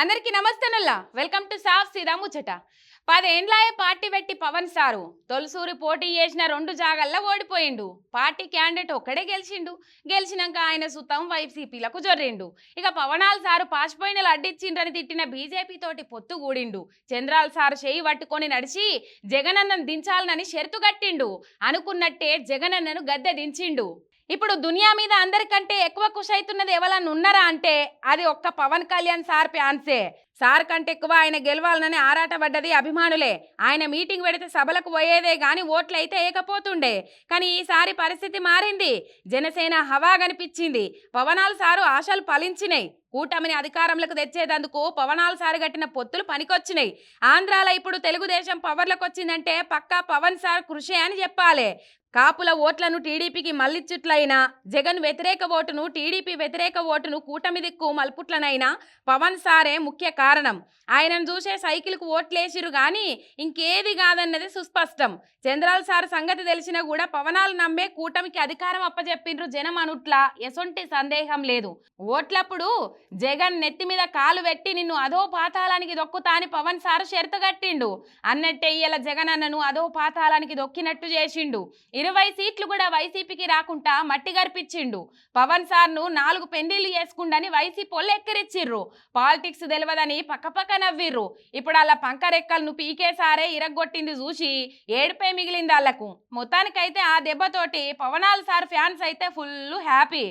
అందరికీ నమస్తేనుల్లా welcome to సాఫ్ సీదా ముచ్చట 10 ఏండ్లాయే పార్టీ పెట్టి పవన్ సారు తొలసూరి పోటీ చేసిన 2 జాగల్లో ఓడిపోయిండు. పార్టీ క్యాండిడేట్ ఒక్కడే గెలిచినాక ఆయన సుతం వైసీపీలకు జొర్రిండు. ఇక పవనాల్ సారు పాచిపోయినలు అడ్డిచ్చిండ్రని తిట్టిన బీజేపీ తోటి పొత్తు కూడిండు. చంద్రాల్ సారు చేయి పట్టుకొని నడిచి జగనన్నను దించాలనని షరతు కట్టిండు. అనుకున్నట్టే జగనన్నను గద్దె దించిండు. ఇప్పుడు దునియా మీద అందరికంటే ఎక్కువ ఖుషి అవుతున్నది ఎవరన్నా ఉన్నారా అంటే అది ఒక్క పవన్ కళ్యాణ్ సార్ ఫ్యాన్సే. సార్ కంటే ఎక్కువ ఆయన గెలవాలని ఆరాటపడ్డది అభిమానులే. ఆయన మీటింగ్ పెడితే సభలకు పోయేదే గాని ఓట్లయితే ఏకపోతుండే. కానీ ఈసారి పరిస్థితి మారింది. జనసేన హవా కనిపించింది. పవనాల్ సారు ఆశలు ఫలించినాయి. కూటమిని అధికారంలోకి తెచ్చేందుకు పవనాల్ సారు కట్టిన పొత్తులు పనికొచ్చినాయి. ఆంధ్రాలో ఇప్పుడు తెలుగుదేశం పవర్లకు వచ్చిందంటే పక్కా పవన్ సార్ కృషి అని చెప్పాలి. కాపుల ఓట్లను టీడీపీకి మళ్లిచ్చుట్లయినా జగన్ వ్యతిరేక ఓటును టీడీపీ వ్యతిరేక ఓటును కూటమి దిక్కు మలుపుట్లనైనా పవన్ సారే ముఖ్య కారణం. ఆయనను చూసే సైకిల్కు ఓట్లేసిరు కానీ ఇంకేది కాదన్నది సుస్పష్టం. చంద్రాల్ సార్ సంగతి తెలిసినా కూడా పవనాలు నమ్మే కూటమికి అధికారం అప్పచెప్పిండ్రు జనం అనుట్లా ఎసొంటి సందేహం లేదు. ఓట్లప్పుడు జగన్ నెత్తి మీద కాలు పెట్టి నిన్ను అదో పాతాళానికి దొక్కుతా అని పవన్ సార్ షరతు కట్టిండు. అన్నట్టే ఇయ్యాల జగన్ అన్నను అదో పాతాళానికి దొక్కినట్టు చేసిండు. 20 సీట్లు కూడా వైసీపీకి రాకుండా మట్టి గర్పించిండు. పవన్ సార్ను 4 పెండిళ్లు చేసుకుండని వైసీపీలు ఎక్కరిచ్చిర్రు. పాలిటిక్స్ తెలియదని పక్కపక్క నవ్విర్రు. ఇప్పుడు అలా పంకరెక్కలను పీకే సారే ఇరగొట్టింది చూసి ఏడుపై మిగిలింది వాళ్లకు. మొత్తానికైతే ఆ దెబ్బతోటి పవనాల్ సార్ ఫ్యాన్స్ అయితే ఫుల్ హ్యాపీ.